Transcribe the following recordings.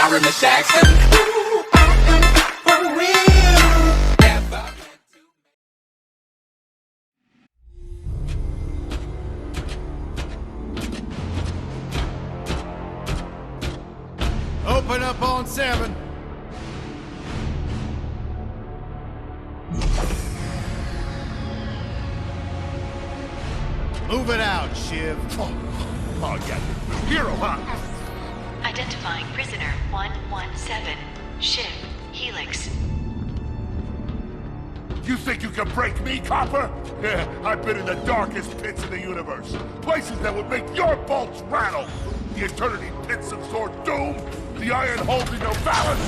sorry, Miss Jackson. Ooh, I am for real. Never Open up on 7. Move it out, Shiv. Oh, yeah. Hero, huh? Identifying prisoner 117, Shiv, Helix. You think you can break me, Copper? Yeah, I've been in the darkest pits of the universe. Places that would make your bolts rattle. The eternity pits of Sword Doom. The iron holding no balance.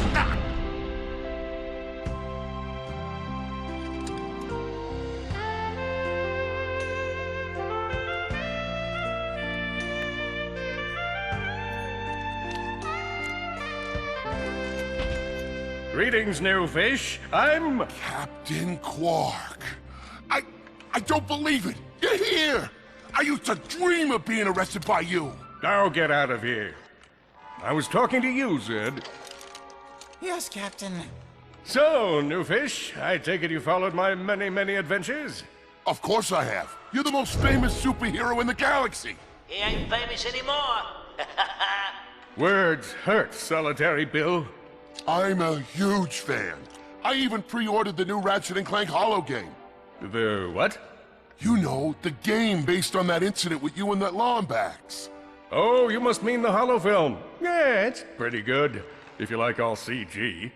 Greetings, new fish. I'm... Captain Quark. I don't believe it. You're here. I used to dream of being arrested by you. Now get out of here. I was talking to you, Zed. Yes, Captain. So, new fish, I take it you followed my many, many adventures? Of course I have. You're the most famous superhero in the galaxy. He ain't famous anymore. Words hurt, Solitary Bill. I'm a huge fan. I even pre-ordered the new Ratchet and Clank holo game. The what? You know, the game based on that incident with you and that Lombax. Oh, you must mean the holo film. Yeah, it's pretty good, if you like all CG.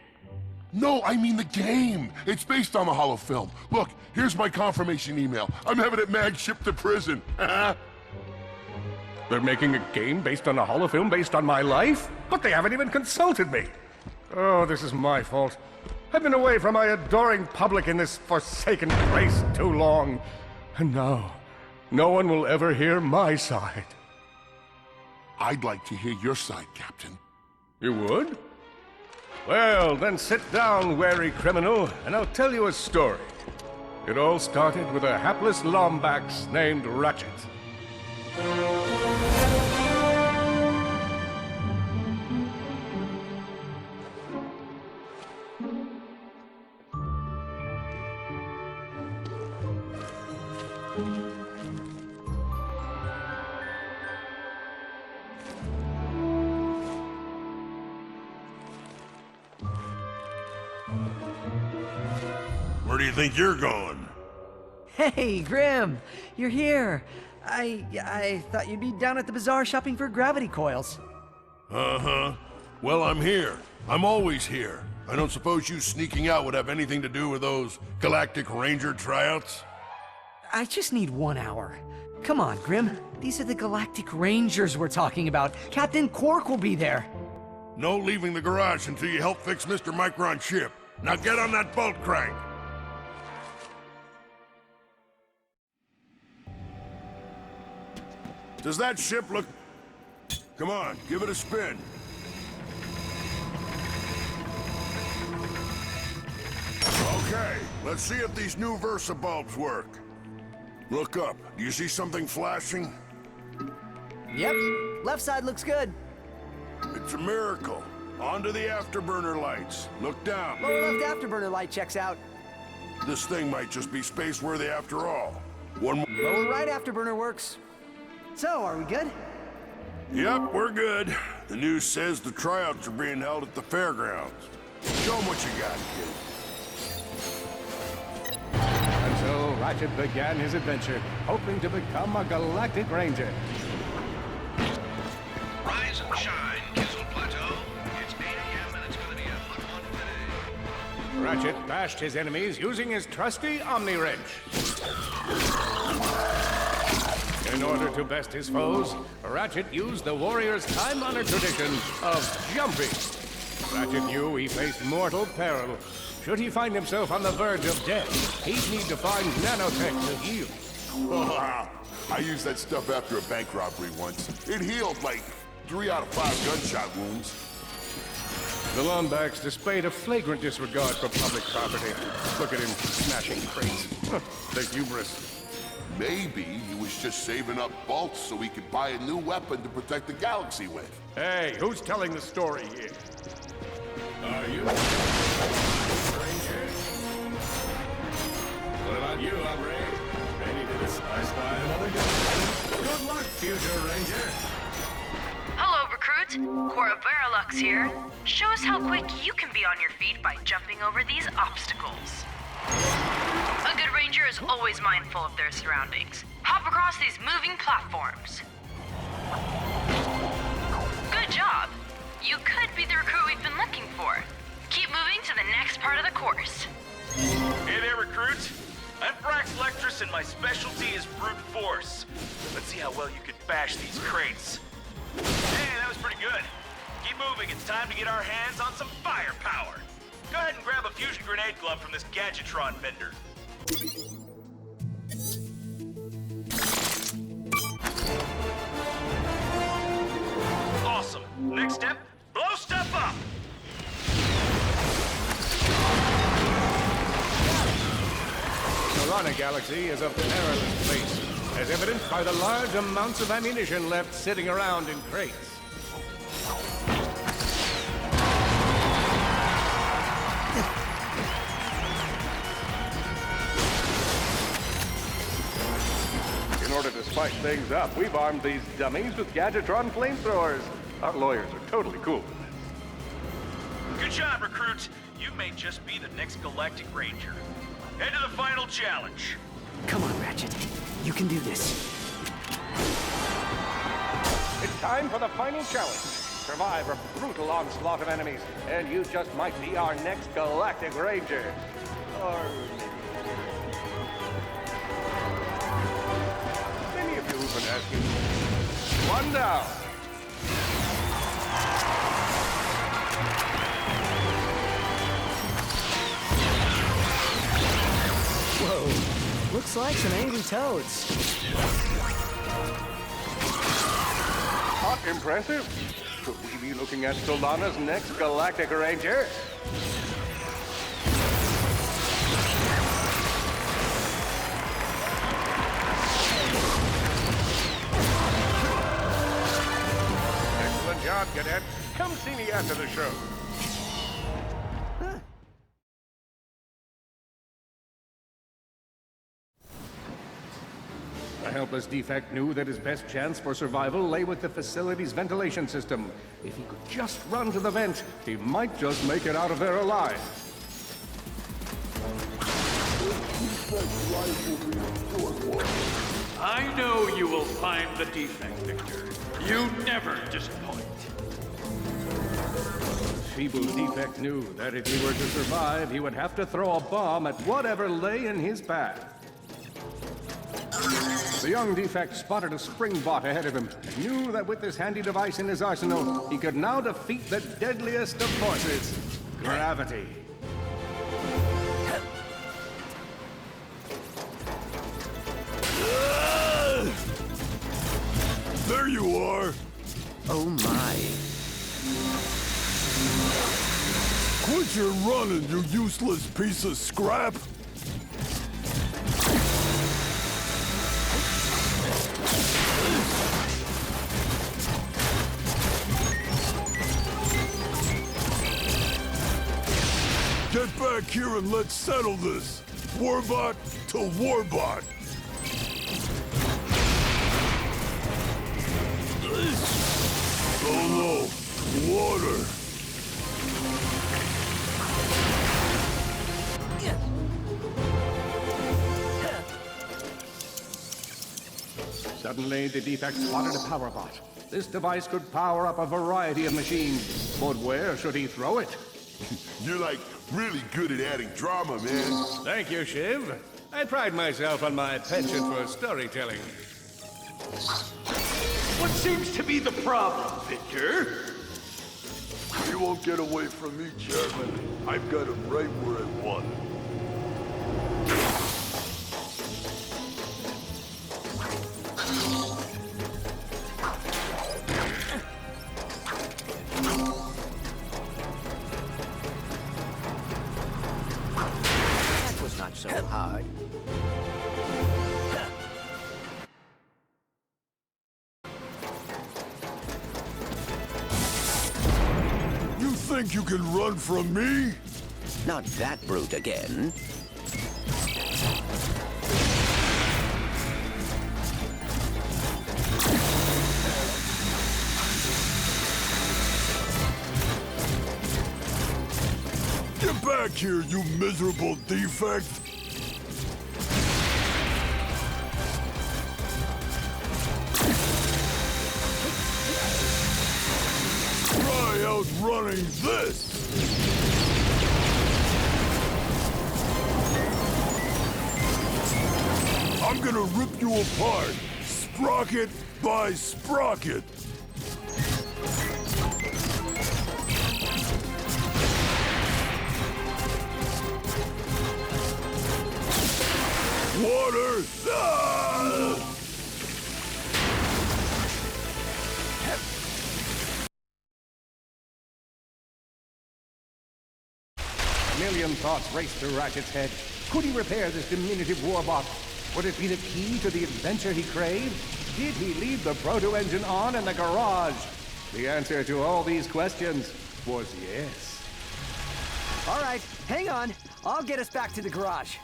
No, I mean the game. It's based on the holo film. Look, here's my confirmation email. I'm having it mag shipped to prison. They're making a game based on a holo film based on my life? But they haven't even consulted me. Oh, this is my fault. I've been away from my adoring public in this forsaken place too long. And now, no one will ever hear my side. I'd like to hear your side, Captain. You would? Well, then sit down, wary criminal, and I'll tell you a story. It all started with a hapless Lombax named Ratchet. Where do you think you're going? Hey, Grim! You're here! I thought you'd be down at the bazaar shopping for gravity coils. Uh-huh. Well, I'm here. I'm always here. I don't suppose you sneaking out would have anything to do with those Galactic Ranger tryouts? I just need 1 hour. Come on, Grim. These are the Galactic Rangers we're talking about. Captain Quark will be there. No leaving the garage until you help fix Mr. Micron's ship. Now get on that bolt crank. Does that ship look... Come on, give it a spin. Okay, let's see if these new Versa bulbs work. Look up. Do you see something flashing? Yep. Left side looks good. It's a miracle. Onto the afterburner lights. Look down. Lower left afterburner light checks out. This thing might just be space-worthy after all. One more... Lower right afterburner works. So, are we good? Yep, we're good. The news says the tryouts are being held at the fairgrounds. Show them what you got, kid. And so Ratchet began his adventure, hoping to become a Galactic Ranger. Rise and shine, Kizzle Plateau. It's 8 a.m. and it's going to be a hot one today. Ratchet bashed his enemies using his trusty Omni Wrench. In order to best his foes, Ratchet used the warrior's time-honored tradition of jumping. Ratchet knew he faced mortal peril. Should he find himself on the verge of death, he'd need to find nanotech to heal. I used that stuff after a bank robbery once. It healed like 3 out of 5 gunshot wounds. The Lombax displayed a flagrant disregard for public property. Look at him smashing crates. The hubris. Maybe he was just saving up bolts so he could buy a new weapon to protect the galaxy with. Hey, who's telling the story here? Are you? Ranger? What about you, Aubrey? Ready to spy another guy? Good luck, future Ranger. Hello, recruit. Cora Veralux here. Show us how quick you can be on your feet by jumping over these obstacles. A good ranger is always mindful of their surroundings. Hop across these moving platforms. Good job. You could be the recruit we've been looking for. Keep moving to the next part of the course. Hey there, recruit. I'm Brax Lectrus, and my specialty is brute force. Let's see how well you can bash these crates. Hey, that was pretty good. Keep moving. It's time to get our hands on some firepower. Go ahead and grab a fusion grenade glove from this Gadgetron vendor. Awesome. Next step, blow stuff up. Corona Galaxy is a perilous place, as evidenced by the large amounts of ammunition left sitting around in crates. In order to spice things up, we've armed these dummies with Gadgetron flamethrowers. Our lawyers are totally cool with this. Good job, recruit. You may just be the next Galactic Ranger. Head to the final challenge. Come on, Ratchet. You can do this. It's time for the final challenge. Survive a brutal onslaught of enemies, and you just might be our next Galactic Ranger. Or many of you have been asking. One down. Whoa. Looks like some angry toads. Not impressive. Could we be looking at Solana's next Galactic Ranger? Excellent job, Cadet. Come see me after the show. The helpless defect knew that his best chance for survival lay with the facility's ventilation system. If he could just run to the vent, he might just make it out of there alive. I know you will find the defect, Victor. You never disappoint. Feeble defect knew that if he were to survive, he would have to throw a bomb at whatever lay in his path. The young defect spotted a spring bot ahead of him and knew that with this handy device in his arsenal, he could now defeat the deadliest of forces, gravity. There you are! Oh my. Quit your running, you useless piece of scrap! Get back here and let's settle this! Warbot to Warbot! Oh no! Water! Suddenly, the defect spotted a power bot. This device could power up a variety of machines, but where should he throw it? You're like really good at adding drama, man. Thank you, Shiv. I pride myself on my penchant for storytelling. What seems to be the problem, Victor? You won't get away from me, Chairman. I've got him right where I want him. That was not so hard. think you can run from me? Not that brute again. Get back here, you miserable defect! Try outrunning this! I'm gonna rip you apart, sprocket by sprocket! Water! Ah! A million thoughts raced through Ratchet's head. Could he repair this diminutive warbot? Would it be the key to the adventure he craved? Did he leave the proto-engine on in the garage? The answer to all these questions was yes. All right, hang on. I'll get us back to the garage.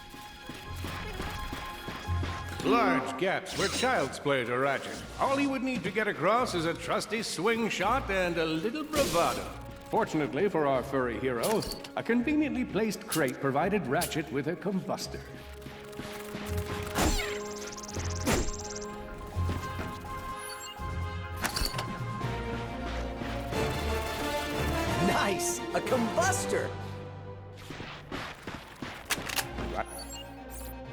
Large gaps were child's play to Ratchet. All he would need to get across is a trusty swing shot and a little bravado. Fortunately for our furry hero, a conveniently placed crate provided Ratchet with a combustor. Nice! A combustor!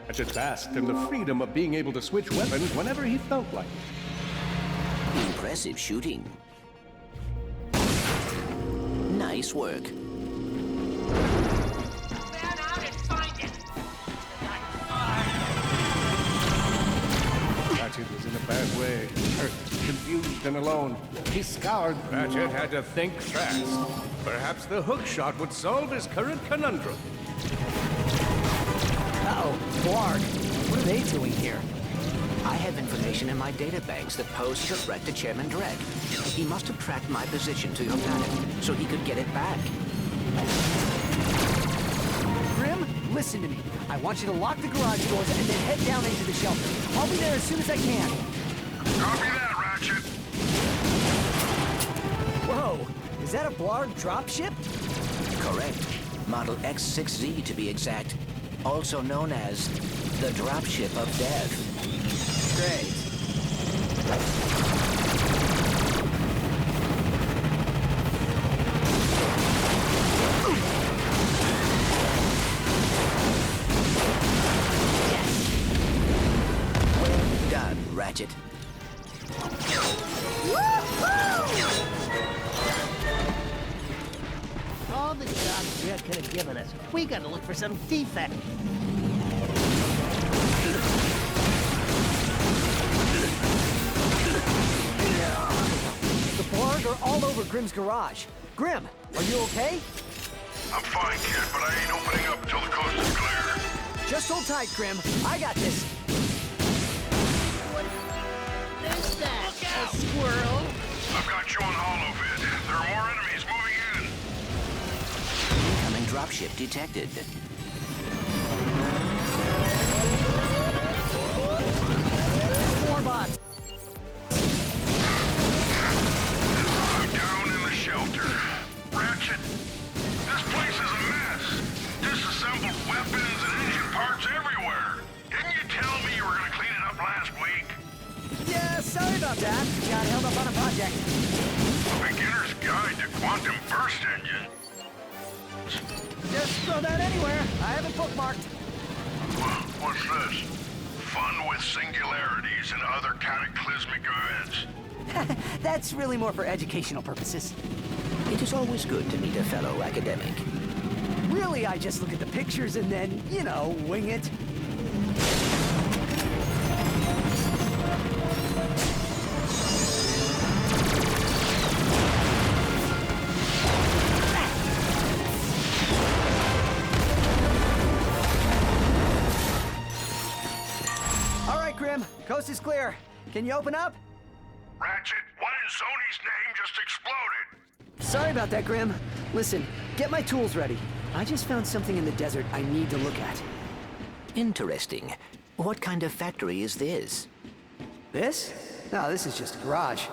Ratchet basked in the freedom of being able to switch weapons whenever he felt like it. Impressive shooting. Nice work. Man out and find it! Ratchet was in a bad way, hurt, confused, and alone. He scoured. Ratchet had to think fast. Perhaps the hook shot would solve his current conundrum. Uh-oh, Blarg. What are they doing here? I have information in my databanks that poses a threat to Chairman Dredd. He must have tracked my position to your planet, so he could get it back. Grim, listen to me. I want you to lock the garage doors and then head down into the shelter. I'll be there as soon as I can. Copy that, Ratchet. Whoa, is that a Blarg dropship? Correct. Model X6Z to be exact. Also known as the Dropship of Death. Great. Well done, Ratchet. All the jobs Dredd could have given us. We gotta look for some defect. The Blarg are all over Grim's garage. Grim, are you okay? I'm fine, kid, but I ain't opening up until the coast is clear. Just hold tight, Grim. I got this. There's that. A squirrel. I've got you on holovid. There are more enemies moving in. Incoming dropship detected. More bots. I'm down in the shelter. Ratchet, this place is a mess. Disassembled weapons and engine parts everywhere. Didn't you tell me you were gonna clean it up last week? Yeah, sorry about that. Got held up on a project. A beginner's guide to quantum burst engine. Just throw that anywhere. I have it bookmarked. What's this? Fun with singularities and other cataclysmic events. That's really more for educational purposes. It is always good to meet a fellow academic. Really, I just look at the pictures and then, you know, wing it. All right, Grim. Coast is clear. Can you open up? Ratchet, what in Sony's name just exploded? Sorry about that, Grim. Listen, get my tools ready. I just found something in the desert I need to look at. Interesting. What kind of factory is this? This? No, this is just a garage.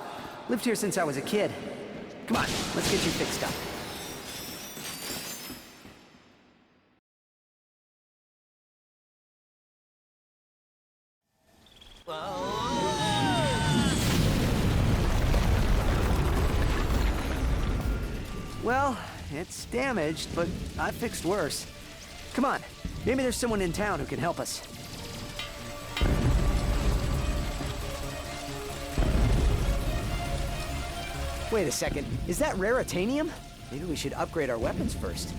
Lived here since I was a kid. Come on, let's get you fixed up. Well, it's damaged, but I fixed worse. Come on, maybe there's someone in town who can help us. Wait a second, is that raritanium? Maybe we should upgrade our weapons first.